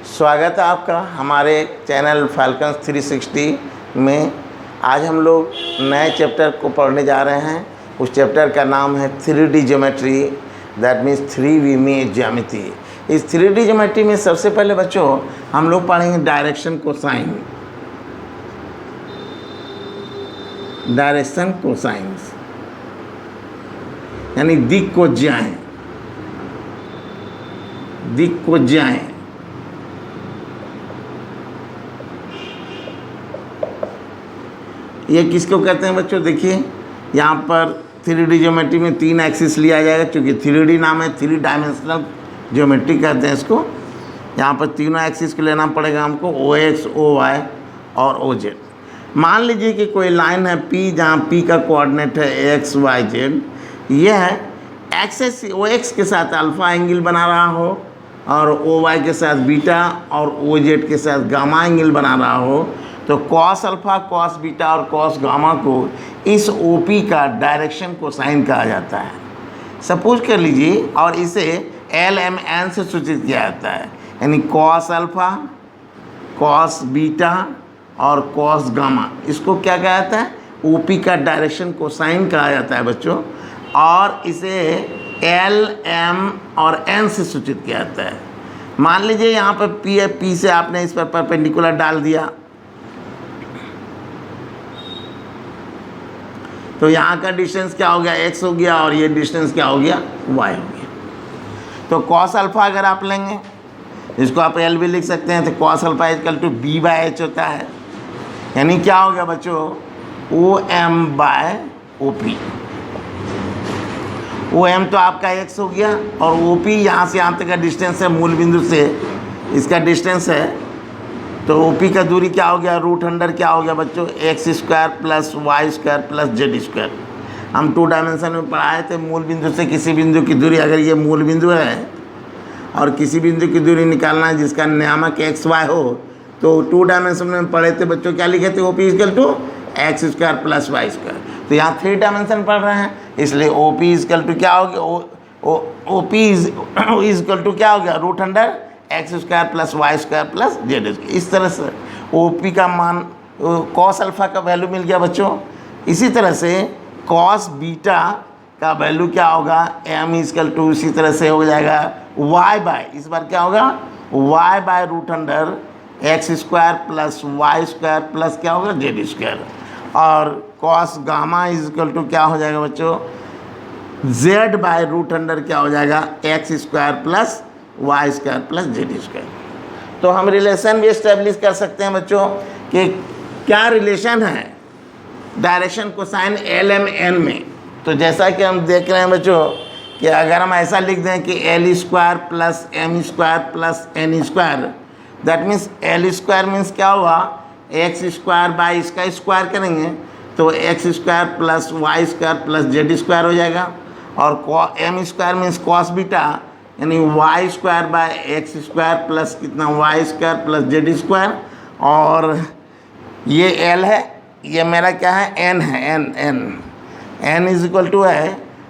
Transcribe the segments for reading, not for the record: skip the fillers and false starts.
स्वागत है आपका हमारे चैनल फाल्कन्स 360 में। आज हम लोग नए चैप्टर को पढ़ने जा रहे हैं। उस चैप्टर का नाम है 3D geometry, that means 3D में ज्यामिति। इस 3D ज्योमेट्री में सबसे पहले बच्चों हम लोग पढ़ेंगे डायरेक्शन कोसाइन। डायरेक्शन कोसाइंस यानी दिक् को ज्याएं, दिक् को ज्याएं। ये किसको कहते हैं बच्चों? देखिए यहाँ पर 3D ज्योमेट्री में 3 एक्सिस लिया जाएगा, क्योंकि 3D नाम है, 3 डायमेंशनल ज्योमेट्री कहते हैं इसको। यहाँ पर तीनों एक्सिस को लेना पड़ेगा हमको, OX, OY और OZ। मान लीजिए कि कोई लाइन है P, जहाँ P का कोऑर्डिनेट है X, Y, Z। यह एक्सेस OX के साथ अल्फ़ा एंगल बना रहा हो और OY के साथ बीटा और OZ के साथ गामा एंगल बना रहा हो, तो कॉस अल्फ़ा, कॉस बीटा और कॉस गामा को इस OP का डायरेक्शन कोसाइन कहा जाता है। सपोज कर लीजिए, और इसे LMN से सूचित किया जाता है, यानी कॉस अल्फ़ा, कॉस बीटा और कॉस गामा। इसको क्या कहा जाता है? OP का डायरेक्शन कोसाइन कहा जाता है बच्चों। और इसे LM और N से सूचित किया जाता है। मान लीजिए यहाँ पर P है, P से आपने इस पर परपेंडिकुलर डाल दिया, तो यहाँ का डिस्टेंस क्या हो गया? X हो गया, और ये डिस्टेंस क्या हो गया? Y हो गया। तो कॉस अल्फ़ा अगर आप लेंगे, इसको आप L भी लिख सकते हैं, तो cos alpha equal to B/H होता है। यानी क्या हो गया बच्चों? OM/OP। OM तो आपका X हो गया, और OP यहाँ से यहाँ तक का डिस्टेंस है, मूल बिंदु से इसका डिस्टेंस है। तो OP का दूरी क्या हो गया? रूट अंडर क्या हो गया बच्चों? X² plus Y² plus Z²। हम 2 डायमेंशन में पढ़ाए थे, मूल बिंदु से किसी बिंदु की दूरी। अगर ये मूल बिंदु है और किसी बिंदु की दूरी निकालना है जिसका नियामक XY हो, तो 2 डायमेंशन में पढ़े थे बच्चों, क्या लिखे थे? OP equal to X² plus Y²। तो यहाँ 3 डायमेंशन पढ़ रहे हैं, इसलिए OP इक्वल टू क्या हो गया? OP इक्वल टू क्या हो गया? Root under X² plus Y² plus Z²। इस तरह से OP का मान, कॉस अल्फ़ा का वैल्यू मिल गया बच्चों। इसी तरह से कॉस बीटा का वैल्यू क्या होगा? M इक्वल टू इसी तरह से हो जाएगा Y/, इस बार क्या होगा? Y/ root under X² plus Y² plus क्या होगा? Z²। और कॉस गामा इक्वल टू क्या हो जाएगा बच्चों? Z/ रूट अंडर क्या हो जाएगा? X² plus Y² plus Z²। तो हम रिलेशन भी इस्टेब्लिश कर सकते हैं बच्चों कि क्या रिलेशन है डायरेक्शन कोसाइन LMN में। तो जैसा कि हम देख रहे हैं बच्चों कि अगर हम ऐसा लिख दें कि L² plus M² plus N², that means L² means क्या हुआ? X² बाई इसका स्क्वायर करेंगे तो X² plus Y² plus Z² हो जाएगा। और M² मीन्स कॉस बीटा, यानी Y² बाय X² प्लस कितना? Y² plus Z²। और ये L है, ये मेरा क्या है? N है, N इज इक्वल टू है,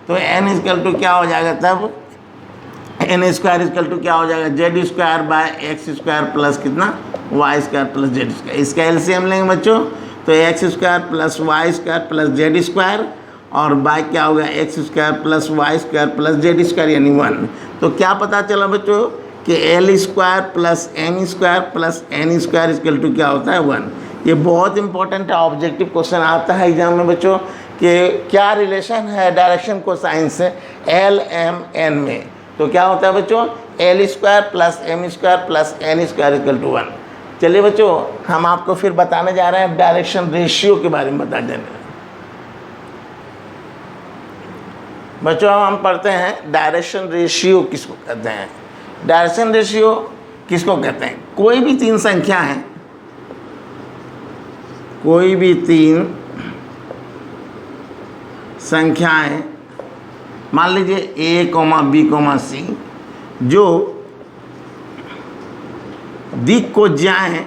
तो N इक्वल टू क्या हो जाएगा तब? N² इक्वल टू क्या हो जाएगा? Z² बाय X² प्लस कितना? Y² plus Z²। इसका LCM लेंगे बच्चों, तो X² plus Y² plus Z², और बाय क्या होगा? X² plus Y² plus Z² यानी 1। तो क्या पता चला बच्चों कि L² plus M² plus N² equal to क्या होता है? 1। ये बहुत इंपॉर्टेंट है, ऑब्जेक्टिव क्वेश्चन आता है एग्जाम में बच्चों कि क्या रिलेशन है डायरेक्शन कोसाइन से LMN में। तो क्या होता है बच्चों? L² plus M² plus N² equal to 1। चलिए बच्चों, हम आपको फिर बताने जा रहे हैं डायरेक्शन रेशियो के बारे में बता देंगे बच्चों। हम पढ़ते हैं डायरेक्शन रेशियो किसको कहते हैं। डायरेक्शन रेशियो किसको कहते हैं? कोई भी 3 संख्या है, कोई भी 3 संख्याएं, मान लीजिए A, B, C, जो दिक् को ज्याएं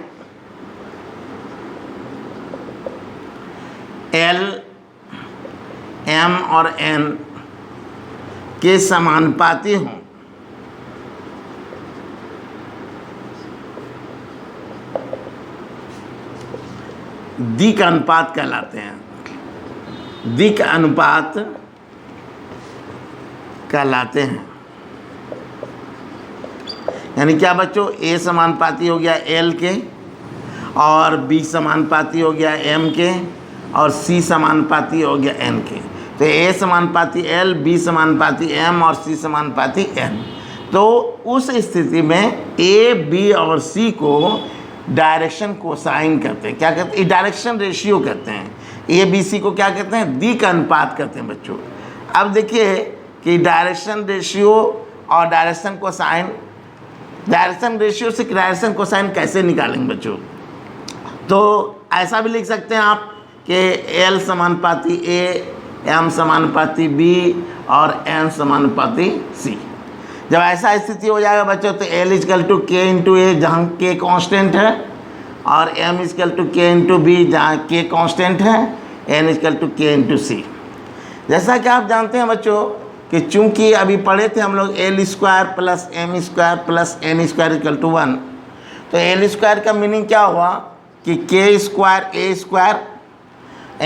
L, M और N के समानुपाती हों, दिक् अनुपात कहलाते हैं, दिक् अनुपात कहलाते हैं। यानी क्या बच्चों, A समानुपाती हो गया L के, और B समानुपाती हो गया M के, और C समानुपाती हो गया N के। तो A समानुपाती L, B समानुपाती M और C समानुपाती N। तो उस स्थिति में A, B और C को डायरेक्शन कोसाइन कहते हैं। क्या कहते हैं? डायरेक्शन रेशियो कहते हैं। A, B, C को क्या कहते हैं? दिक् अनुपात कहते हैं बच्चों। अब देखिए कि डायरेक्शन रेशियो और डायरेक्शन कोसाइन, डायरेक्शन रेशियो से डायरेक्शन कोसाइन कैसे निकालेंगे बच्चों? तो ऐसा भी लिख सकते हैं आप कि L समानुपाती A, M समानुपाती B और N समानुपाती C। जब ऐसा स्थिति हो जाएगा बच्चों तो L equal to K into A, जहाँ K कांस्टेंट है, और M equal to K into B, जहाँ K कांस्टेंट है, N equal to K into C। जैसा कि आप जानते हैं बच्चों कि चूंकि अभी पढ़े थे हम लोग L square plus M square plus N square equal to 1, तो L स्क्वायर का मीनिंग क्या हुआ कि K square A square,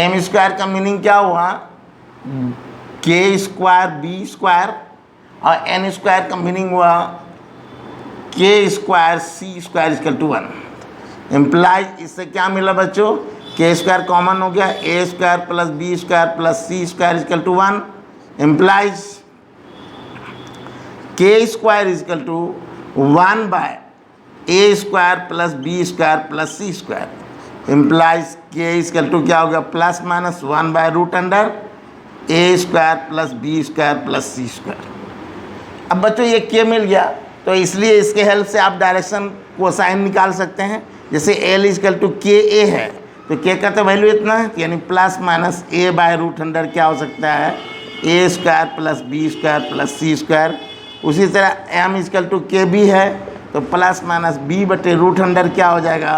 M square का मीनिंग क्या हुआ K स्क्वायर B स्क्वायर, और N स्क्वायर का मीनिंग हुआ K square C square equal to 1। Implies इससे क्या मिला बच्चों? K स्क्वायर कॉमन हो गया, A square plus B square plus C square equal to 1। Implies K square equal to 1 by A square plus B square plus C square. Implies K equal to क्या हो गया? Plus minus 1 by root under A square plus B square plus C square. अब बच्चों ये K मिल गया, तो इसलिए इसके हेल्प से आप डायरेक्शन कोसाइन निकाल सकते हैं। जैसे L equal to K A है, तो K का तो वैल्यू इतना है, यानी plus minus A by root under क्या हो सकता है? A square plus B square plus C square. उसी तरह M equal to K B है, तो प्लस माइनस B बटे रूट अंडर क्या हो जाएगा?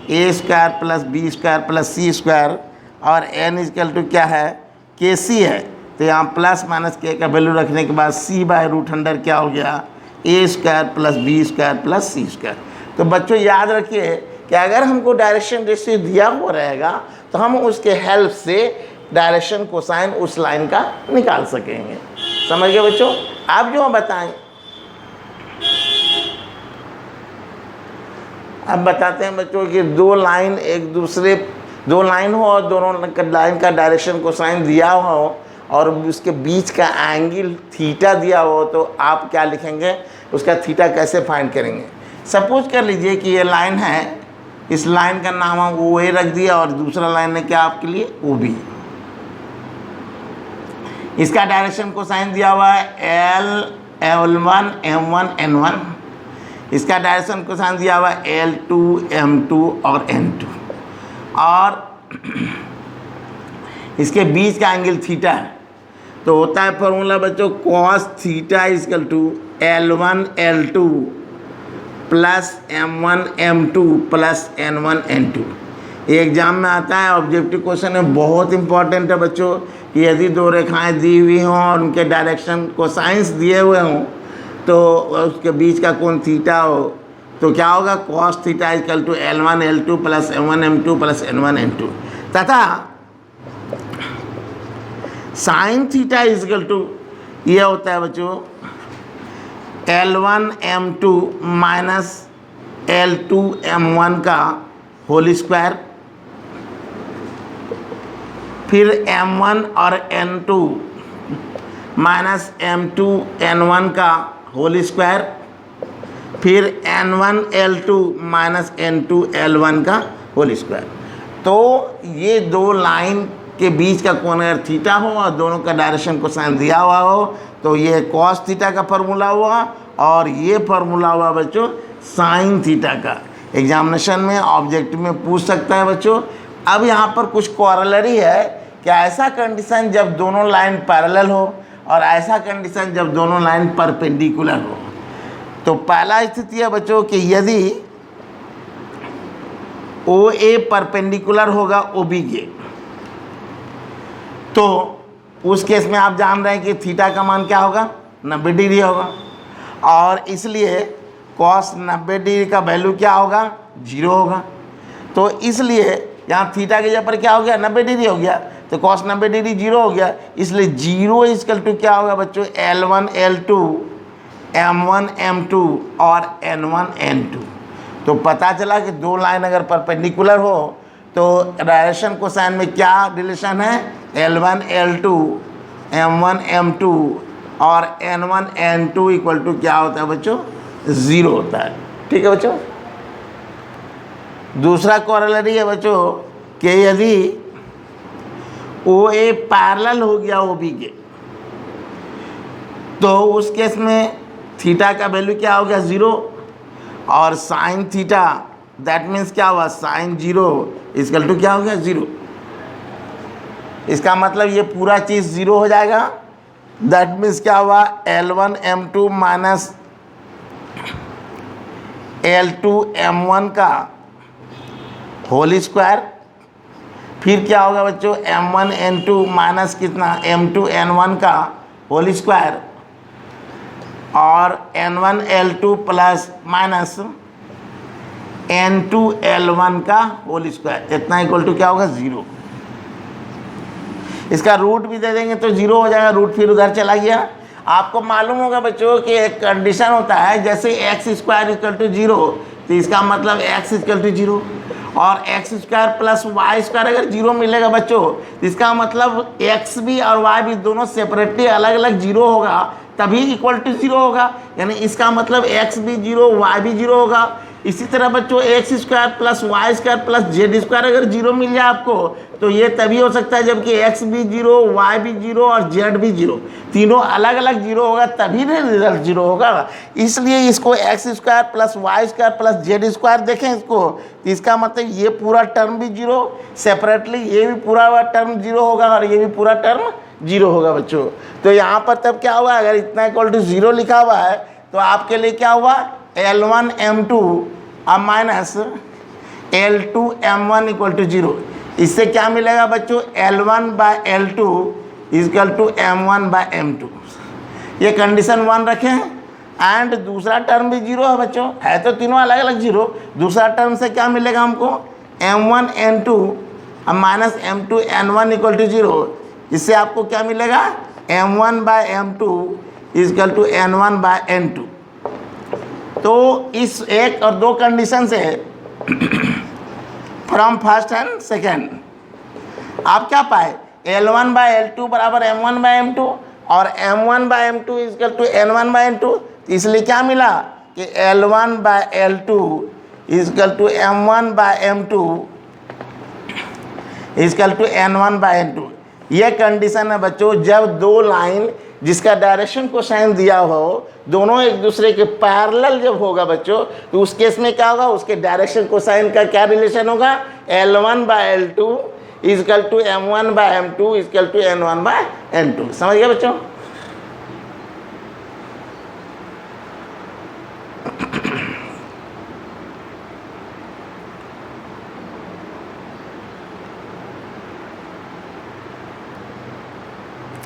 A square plus B square plus C square. और N इजकल टू क्या है? K C है, तो यहाँ प्लस माइनस K का वैल्यू रखने के बाद C बाय रूट अंडर क्या हो गया? A square plus B square plus C square. तो बच्चों याद रखिए कि अगर हमको डायरेक्शन रेशियो दिया हुआ रहेगा तो हम उसके हेल्प से डायरेक्शन कोसाइन उस लाइन का निकाल सकेंगे। समझ गए बच्चों? आप जो बताएं, अब बताते हैं बच्चों कि दो लाइन एक दूसरे, दो लाइन हो और दोनों लाइन का डायरेक्शन कोसाइन दिया हुआ हो और उसके बीच का एंगल थीटा दिया हो, तो आप क्या लिखेंगे? उसका थीटा कैसे फाइंड करेंगे? सपोज कर लीजिए कि ये लाइन है, इस लाइन का नाम हम OA रख दिया और दूसरा लाइन है क्या आपके लिए? OB। इसका डायरेक्शन कोसाइन दिया हुआ है L1 M1 N1। इसका डायरेक्शन कोसाइन दिया हुआ है L2 M2 और N2, और इसके बीच का एंगल थीटा है। तो होता है फॉर्मूला बच्चों cos theta equal to L1 L2 plus M1 M2 plus N1 N2। ये एग्जाम में आता है, ऑब्जेक्टिव क्वेश्चन है, बहुत इंपॉर्टेंट है बच्चों कि यदि दो रेखाएं दी हुई हों और उनके डायरेक्शन कोसाइंस दिए हुए हों तो उसके बीच का कोण थीटा हो, तो क्या होगा? cos theta equal to L1 L2 plus M1 M2 plus N1 N2, तथा साइन थीटा इजकल टू ये होता है बच्चों L1 M2 minus L2 M1 का होल स्क्वायर, फिर M1 और N2 माइनस M2 N1 का होल स्क्वायर, फिर N1 L2 minus N2 L1 का होल स्क्वायर। तो ये दो लाइन के बीच का कोण अगर थीटा हो और दोनों का डायरेक्शन कोसाइन दिया हुआ हो तो ये cos थीटा का फार्मूला हुआ, और ये फार्मूला हुआ बच्चों साइन थीटा का। एग्जामिनेशन में ऑब्जेक्टिव में पूछ सकता है बच्चों। अब यहाँ पर कुछ कॉरलरी है कि ऐसा कंडीशन जब दोनों लाइन पैरेलल हो और ऐसा कंडीशन जब दोनों लाइन परपेंडिकुलर हो। तो पहला स्थिति है बच्चों कि यदि OA परपेंडिकुलर होगा OB के, तो उस केस में आप जान रहे हैं कि थीटा का मान क्या होगा? 90 डिग्री होगा, और इसलिए cos 90 डिग्री का वैल्यू क्या होगा? 0 होगा। तो इसलिए यहाँ थीटा की जगह पर क्या हो गया 90 डिग्री हो गया, तो कॉस 90 डिग्री 0 हो गया, इसलिए 0 इक्वल टू क्या होगा बच्चों L1 L2 M1 M2 और N1 N2। तो पता चला कि दो लाइन अगर परपेंडिकुलर हो तो डायरेक्शन कोसाइन में क्या रिलेशन है, L1 L2 M1 M2 और N1 N2 इक्वल टू क्या होता है बच्चों 0 होता है। ठीक है बच्चों। दूसरा कॉरेलरी है बच्चों कि यदि OA पैरेलल हो गया OB के, तो उस केस में थीटा का वैल्यू क्या हो गया 0 और साइन थीटा दैट मीन्स क्या हुआ साइन 0 इक्वल टू क्या हो गया 0। इसका मतलब ये पूरा चीज़ 0 हो जाएगा। दैट मीन्स क्या हुआ L1 M2 minus L2 M1 का होल स्क्वायर, फिर क्या होगा बच्चों M1 N2 माइनस कितना M2 N1 का होल स्क्वायर और N1 L2 plus minus N2 L1 का होल स्क्वायर, इतना इक्वल टू क्या होगा 0। इसका रूट भी दे देंगे तो 0 हो जाएगा, रूट फिर उधर चला गया। आपको मालूम होगा बच्चों कि एक कंडीशन होता है जैसे एक्स स्क्वायर इक्वल टू 0, तो इसका मतलब x इक्वल टू 0 और x square plus y square अगर 0 मिलेगा बच्चों, तो इसका मतलब x भी और y भी दोनों सेपरेटली अलग अलग 0 होगा तभी इक्वल टू 0 होगा, यानी इसका मतलब x भी 0 y भी 0 होगा। इसी तरह बच्चों x square plus y square plus z square अगर 0 मिल जाए आपको, तो ये तभी हो सकता है जबकि x भी 0 y भी 0 और z भी 0, तीनों अलग अलग 0 होगा तभी रिजल्ट 0 होगा। इसलिए इसको x square plus y square plus z square देखें इसको, तो इसका मतलब ये पूरा टर्म भी 0, सेपरेटली ये भी पूरा टर्म 0 होगा और ये भी पूरा टर्म 0 होगा बच्चों। तो यहाँ पर तब क्या हुआ, अगर इतना इक्वल टू 0 लिखा हुआ है तो आपके लिए क्या हुआ L1 M2 अब minus L2 M1 equal to 0। इससे क्या मिलेगा बच्चों L1 by L2 equal to M1 by M2। ये कंडीशन 1 रखें एंड दूसरा टर्म भी 0 है बच्चों, है तो तीनों अलग अलग 0। दूसरा टर्म से क्या मिलेगा हमको M1 N2 अब minus M2 N1 equal to 0। इससे आपको क्या मिलेगा M1 by M2 equal to N1 by N2। तो इस एक और दो कंडीशन से फ्रॉम फर्स्ट एंड सेकेंड आप क्या पाए L1 बाय L2 बराबर M1 बाय M2 और M1 by M2 equal to N1 by N2। इसलिए क्या मिला कि L1 by L2 equal to M1 by M2 equal to N1 by N2। ये कंडीशन है बच्चों जब दो लाइन जिसका डायरेक्शन कोसाइन दिया हो दोनों एक दूसरे के पैरेलल जब होगा बच्चों, तो उस केस में क्या होगा उसके डायरेक्शन कोसाइन का क्या रिलेशन होगा L1 by L2 equal to M1 by M2 equal to N1 by N2। समझ गए बच्चों।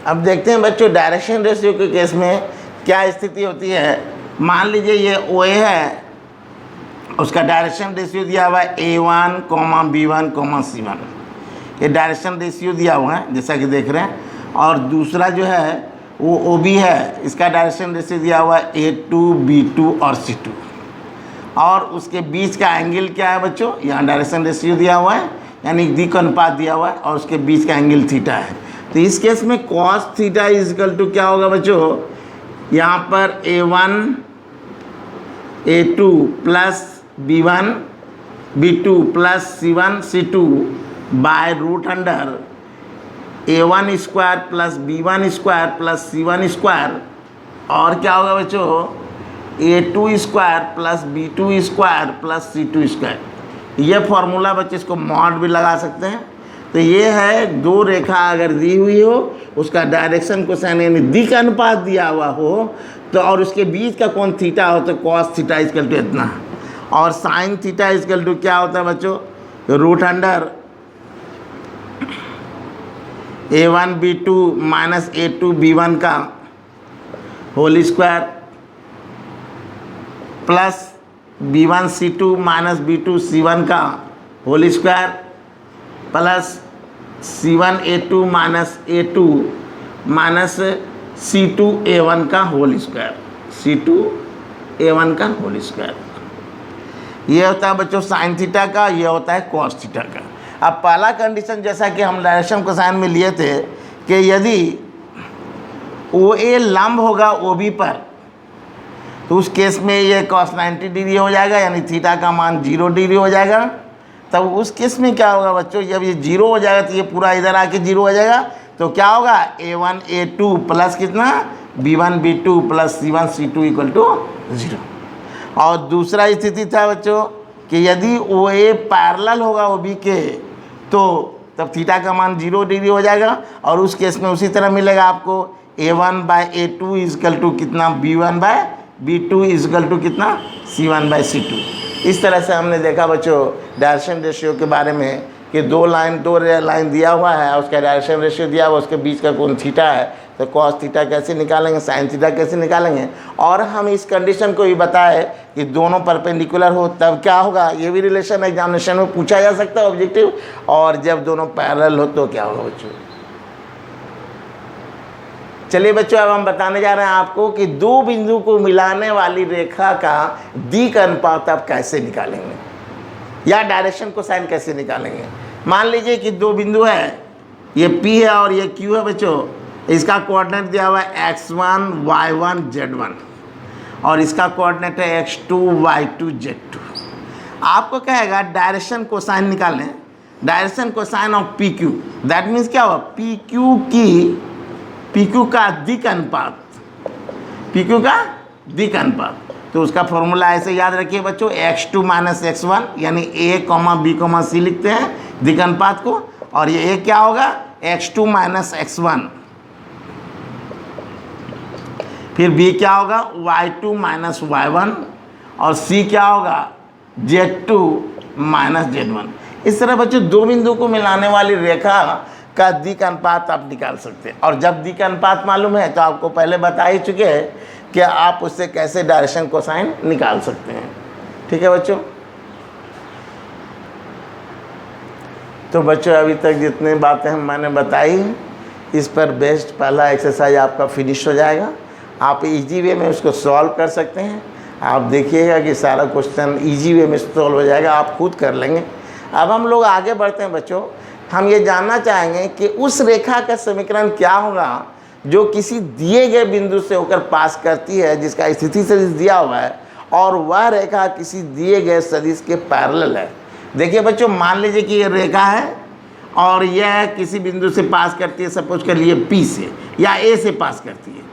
अब देखते हैं बच्चों डायरेक्शन रेशियो के केस में क्या स्थिति होती है। मान लीजिए ये OA है, उसका डायरेक्शन रेशियो दिया हुआ है A1, B1, C1। ये डायरेक्शन रेशियो दिया हुआ है जैसा कि देख रहे हैं। और दूसरा जो है वो OB है, इसका डायरेक्शन रेशियो दिया हुआ है A2, B2 और C2। और उसके बीच का एंगल क्या है बच्चों, यहाँ डायरेक्शन रेशियो दिया हुआ है यानी द्विकोणपात दिया हुआ है और उसके बीच का एंगल थीटा है। तो इस केस में cos थीटा इक्वल टू क्या होगा बच्चों, यहाँ पर A1 A2 plus B1 B2 plus C1 C2 by root under A1 square plus B1 square plus C1 square और क्या होगा बच्चों A2 square plus B2 square plus C2 square. ये फॉर्मूला बच्चे इसको मॉड भी लगा सकते हैं। तो ये है दो रेखा अगर दी हुई हो उसका डायरेक्शन कोसाइन यानी दिक अनुपात दिया हुआ हो तो और उसके बीच का कोण थीटा हो तो cos थीटा इक्वल टू इतना और साइन थीटा इक्वल टू क्या होता है बच्चों root under A1 B2 minus A2 B1 का whole square plus B1 C2 minus B2 C1 का whole square plus C1A2 minus A2 minus C2A1 का whole square, C2A1 का होल स्क्वायर। ये होता है बच्चों साइन थीटा का, ये होता है कॉस थीटा का। अब पहला कंडीशन जैसा कि हम डायरेक्शन कोसाइन में लिए थे कि यदि OA लंब होगा OB पर, तो उस केस में ये cos 90 डिग्री हो जाएगा, यानी थीटा का मान 0 डिग्री हो जाएगा। तब उस केस में क्या होगा बच्चों, जब ये 0 हो जाएगा तो ये पूरा इधर आके 0 हो जाएगा, तो क्या होगा A1 A2 प्लस कितना B1 B2 plus C1 C2 equal to 0। और दूसरा स्थिति था बच्चों कि यदि OA पैरेलल होगा OB के, तो तब थीटा का मान 0 डिग्री हो जाएगा, और उस केस में उसी तरह मिलेगा आपको A1 bye A2 is equal to कितना B1 bye B2 is equal to कितना C1 बाय C2। इस तरह से हमने देखा बच्चों डायरेक्शन रेशियो के बारे में कि दो लाइन दिया हुआ है, उसका डायरेक्शन रेशियो दिया हुआ, उसके बीच का कोण थीटा है, तो कॉस थीटा कैसे निकालेंगे, साइन थीटा कैसे निकालेंगे। और हम इस कंडीशन को भी बताए कि दोनों परपेंडिकुलर हो तब क्या होगा, ये भी रिलेशन एग्जामिनेशन में पूछा जा सकता है ऑब्जेक्टिव, और जब दोनों पैरेलल हो तो क्या होगा बच्चों। चलिए बच्चों अब हम बताने जा रहे हैं आपको कि दो बिंदु को मिलाने वाली रेखा का दिक् अनुपात आप कैसे निकालेंगे या डायरेक्शन कोसाइन कैसे निकालेंगे। मान लीजिए कि दो बिंदु है, ये P है और ये Q है बच्चों, इसका कोऑर्डिनेट दिया हुआ है x1 y1 z1 और इसका कोऑर्डिनेट है x2 y2 z2। आपको कहेगा डायरेक्शन कोसाइन निकालें, direction cosine of PQ, that means क्या हुआ PQ का दिक् अनुपात, PQ का दिक् अनुपात। तो उसका फॉर्मूला ऐसे याद रखिए बच्चों, x2 माइनस x1 यानी A, B, C लिखते हैं दिक् अनुपात को, और ये A क्या होगा x2 माइनस x1, फिर B क्या होगा y2 माइनस y1, और C क्या होगा z2 माइनस z1। इस तरह बच्चों दो बिंदु को मिलाने वाली रेखा का दिक् अनुपात आप निकाल सकते हैं। और जब दिक् अनुपात मालूम है तो आपको पहले बता ही चुके हैं कि आप उससे कैसे डायरेक्शन कोसाइन निकाल सकते हैं। ठीक है बच्चों, तो बच्चों अभी तक जितनी बातें मैंने बताई इस पर बेस्ड पहला एक्सरसाइज आपका फिनिश हो जाएगा। आप इजी वे में उसको सॉल्व कर सकते हैं। आप देखिएगा कि सारा क्वेश्चन इजी वे में सॉल्व हो जाएगा, आप खुद कर लेंगे। अब हम लोग आगे बढ़ते हैं बच्चों, हम ये जानना चाहेंगे कि उस रेखा का समीकरण क्या होगा जो किसी दिए गए बिंदु से होकर पास करती है, जिसका स्थिति सदिश दिया हुआ है, और वह रेखा किसी दिए गए सदिश के पैरेलल है। देखिए बच्चों, मान लीजिए कि ये रेखा है और यह किसी बिंदु से पास करती है, सपोज कर लिए P से या A से पास करती है,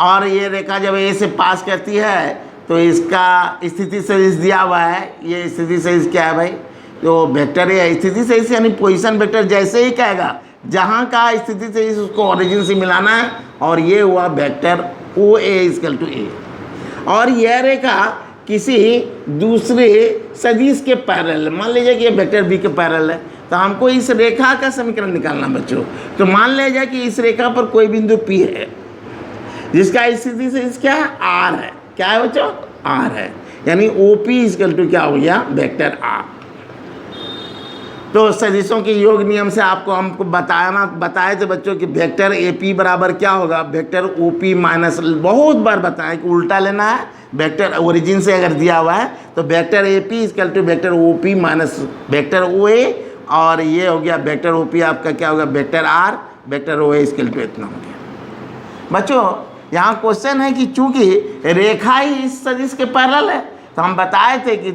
और ये रेखा जब A से पास करती है तो इसका स्थिति सदिश दिया हुआ है। ये स्थिति सदिश क्या है भाई, तो वेक्टर है। स्थिति सदिश यानी पोजीशन वेक्टर जैसे ही कहेगा जहाँ का स्थिति सदिश उसको ओरिजिन से मिलाना है, और ये हुआ vector OA equal to A। और यह रेखा किसी दूसरे सदिश के पैरेलल, मान लीजिए कि ये वेक्टर B के पैरेलल है, तो हमको इस रेखा का समीकरण निकालना बच्चों। तो मान लीजिए कि इस रेखा पर कोई बिंदु P है जिसका स्थिति सदिश क्या है R है। क्या है बच्चों, R है, यानी OP इक्वल टू क्या हो गया वेक्टर R। तो सदिशों के योग नियम से हमको बताए थे बच्चों कि वेक्टर AP बराबर क्या होगा वेक्टर OP माइनस, बहुत बार बताएं कि उल्टा लेना है। वेक्टर ओरिजिन से अगर दिया हुआ है तो vector AP equal to vector OP minus vector OA, और ये हो गया वेक्टर OP आपका क्या होगा vector R, vector OA equal to इतना हो गया। बच्चों यहाँ क्वेश्चन है कि चूंकि रेखा ही इस सदिश के पैरेलल है, तो हम बताए थे कि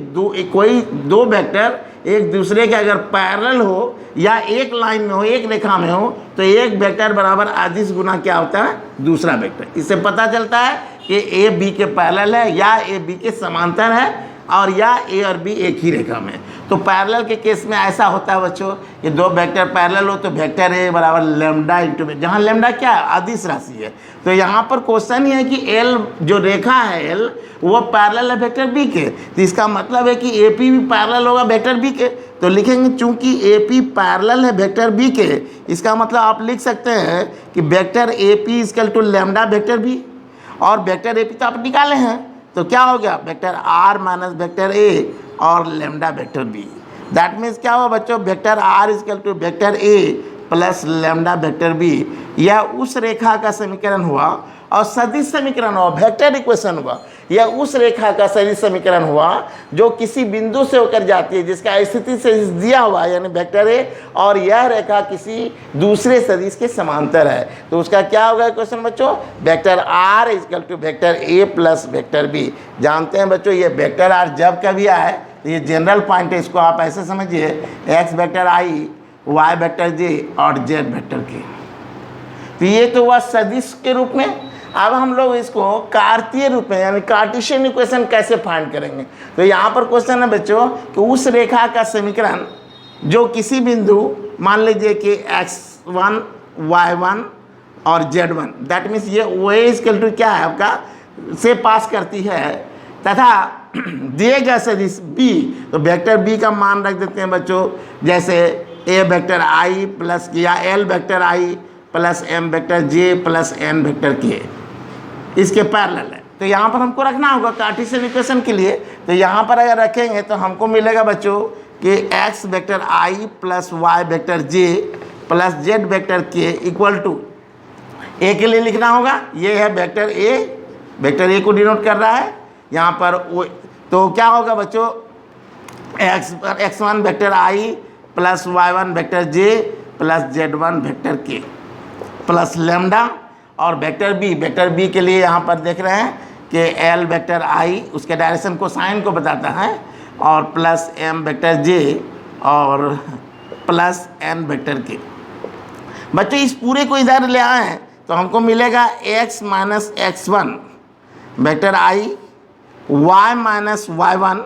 कोई दो वेक्टर एक दूसरे के अगर पैरेलल हो या एक लाइन में हो, एक रेखा में हो, तो एक वेक्टर बराबर अदिश गुना क्या होता है दूसरा वेक्टर। इससे पता चलता है कि A B के पैरेलल है या A B के समांतर है, और या A और B एक ही रेखा में। तो पैरेलल के केस में ऐसा होता है बच्चों कि दो वेक्टर पैरेलल हो तो वेक्टर A बराबर लैम्डा इंटू, जहाँ लैम्डा क्या है अदिश राशि है। तो यहाँ पर क्वेश्चन ही है कि L जो रेखा है L वो पैरेलल है वेक्टर B के, तो इसका मतलब है कि AP भी पैरेलल होगा वेक्टर B के। तो लिखेंगे चूंकि AP पैरेलल है वेक्टर B के, इसका मतलब आप लिख सकते हैं कि vector AP equal to lambda vector B, और वेक्टर AP तो आप निकाले हैं, तो क्या हो गया vector R minus vector A और lambda vector B। That means क्या हुआ बच्चों, vector r is equal to vector a plus lambda vector b. यह उस रेखा का समीकरण हुआ और सदिश समीकरण हुआ, वेक्टर इक्वेशन हुआ। यह उस रेखा का सदिश समीकरण हुआ जो किसी बिंदु से होकर जाती है जिसका स्थिति से दिया हुआ यानी वेक्टर ए, और यह रेखा किसी दूसरे सदिश के समांतर है। तो उसका क्या होगा इक्वेशन बच्चों, vector r is equal to vector a plus vector b. जानते हैं बच्चों ये वेक्टर आर जब कभी आए तो ये जनरल पॉइंट है, इसको आप ऐसे समझिए एक्स वेक्टर आई, वाई वेक्टर जे और जेड वेक्टर के। तो ये तो हुआ सदिश के रूप में। अब हम लोग इसको कार्तीय रूप में यानी कार्टेशियन इक्वेशन कैसे फाइंड करेंगे। तो यहाँ पर क्वेश्चन है बच्चों कि उस रेखा का समीकरण जो किसी बिंदु मान लीजिए कि x1, y1 और z1, दैट मीन्स ये o इक्वल टू क्या है आपका से पास करती है तथा दिए गए सदिश b, तो वेक्टर b का मान रख देते हैं बच्चों जैसे a वेक्टर i प्लस या l vector i plus m vector j plus n vector k इसके पैरेलल है। तो यहाँ पर हमको रखना होगा कार्टेशियन इक्वेशन के लिए। तो यहाँ पर अगर रखेंगे तो हमको मिलेगा बच्चों कि x vector i plus y vector j plus z vector k equal to a के लिए लिखना होगा, ये है वेक्टर a को डिनोट कर रहा है यहाँ पर। तो क्या होगा बच्चों, x1 vector i plus y1 vector j plus z1 vector k plus lambda, और वेक्टर बी के लिए यहाँ पर देख रहे हैं कि l वेक्टर i उसके डायरेक्शन को साइन को बताता है, और प्लस m वेक्टर j और प्लस n वेक्टर k। बच्चों इस पूरे को इधर ले आए तो हमको मिलेगा x minus x1 vector i, y minus y1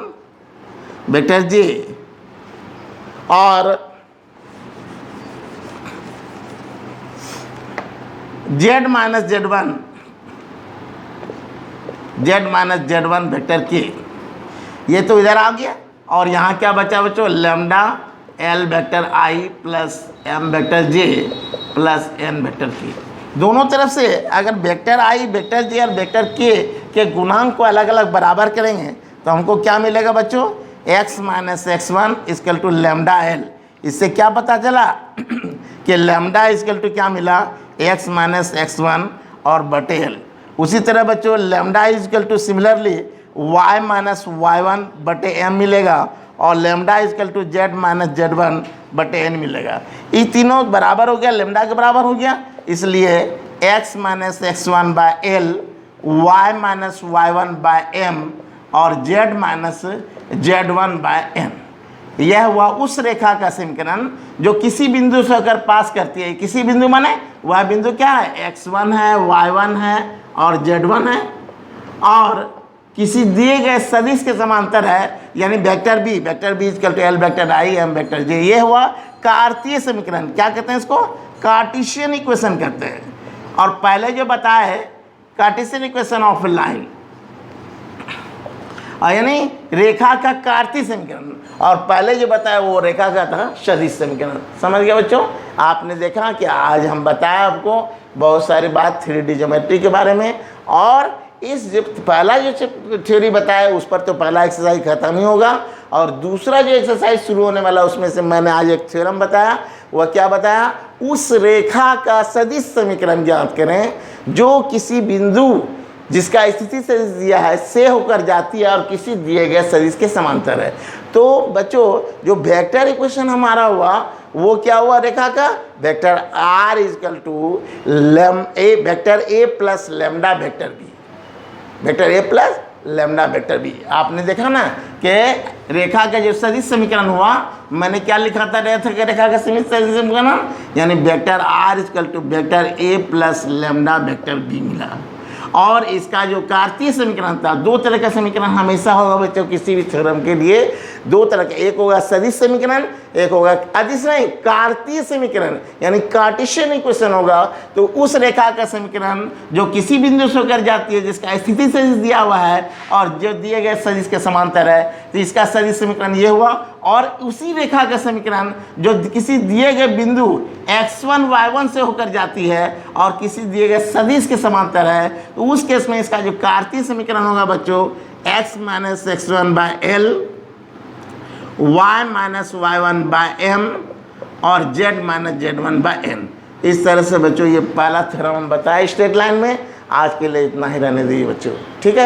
vector j और z minus z1 vector k। ये तो इधर आ गया, और यहाँ क्या बचा बच्चों, lambda l vector i plus m vector j plus n vector k। दोनों तरफ से अगर वेक्टर i वेक्टर j और वेक्टर k के गुणांक को अलग अलग बराबर करेंगे तो हमको क्या मिलेगा बच्चों, x minus x1 equal to lambda l। इससे क्या पता चला कि लैम्डा इक्वल टू क्या मिला, x माइनस x1 और बटे l। उसी तरह बच्चों lambda equal to similarly y minus y1 बटे m मिलेगा, और lambda equal to z minus z1 बटे n मिलेगा। ये तीनों बराबर हो गया, लैम्डा के बराबर हो गया, इसलिए x minus x1 by l, y minus y1 by m और z minus z1 by n। यह हुआ उस रेखा का समीकरण जो किसी बिंदु से होकर पास करती है। किसी बिंदु माने वह बिंदु क्या है, x1 है, y1 है और z1 है, और किसी दिए गए सदिश के समांतर है यानी vector B equal to l vector i m vector j। ये हुआ कार्तीय समीकरण। क्या कहते हैं इसको, कार्टेशियन इक्वेशन कहते हैं। और पहले जो बताया है कार्टेशियन इक्वेशन ऑफ लाइन, यानी रेखा का कार्तीय समीकरण, और पहले जो बताया वो रेखा का था सदिश समीकरण। समझ गया बच्चों। आपने देखा कि आज हम बताया आपको बहुत सारी बात 3D ज्योमेट्री के बारे में, और इस पहला जो थ्योरी बताया उस पर तो पहला एक्सरसाइज खत्म ही होगा, और दूसरा जो एक्सरसाइज शुरू होने वाला उसमें से मैंने आज एक थ्योरम बताया। वह क्या बताया, उस रेखा का सदिश समीकरण ज्ञात करें जो किसी बिंदु जिसका स्थिति सदिश दिया है से होकर जाती है और किसी दिए गए सदिश के समांतर है। तो बच्चों जो वेक्टर इक्वेशन हमारा हुआ वो क्या हुआ, रेखा का vector r equal to vector a plus lambda vector b, vector a plus lambda vector b। आपने देखा ना कि रेखा का जो सदिश समीकरण हुआ, मैंने क्या लिखा था रेखा का सदिश समीकरण, यानी vector r equal to vector a plus lambda vector b मिला। और इसका जो कार्तीय समीकरण था, दो तरह का समीकरण हमेशा होगा बच्चों किसी भी थ्योरम के लिए, दो तरह का, एक होगा सदिश समीकरण, एक होगा अदिश नहीं कार्तीय समीकरण यानी कार्टेशियन इक्वेशन होगा। तो उस रेखा का समीकरण जो किसी बिंदु से होकर जाती है जिसका स्थिति सदिश दिया हुआ है और जो दिए गए सदिश के समांतर है, तो इसका सदिश समीकरण ये हुआ। और उसी रेखा का समीकरण जो किसी दिए गए बिंदु x1 y1 से होकर जाती है और किसी दिए गए सदिश के समांतर है, तो उस केस में इसका जो कार्तीय समीकरण होगा बच्चों x minus x1 by l, y minus y1/m और z माइनस z1/n। इस तरह से बच्चों ये पहला थ्योरम हम बताया स्ट्रेट लाइन में। आज के लिए इतना ही रहने दीजिए बच्चों, ठीक है।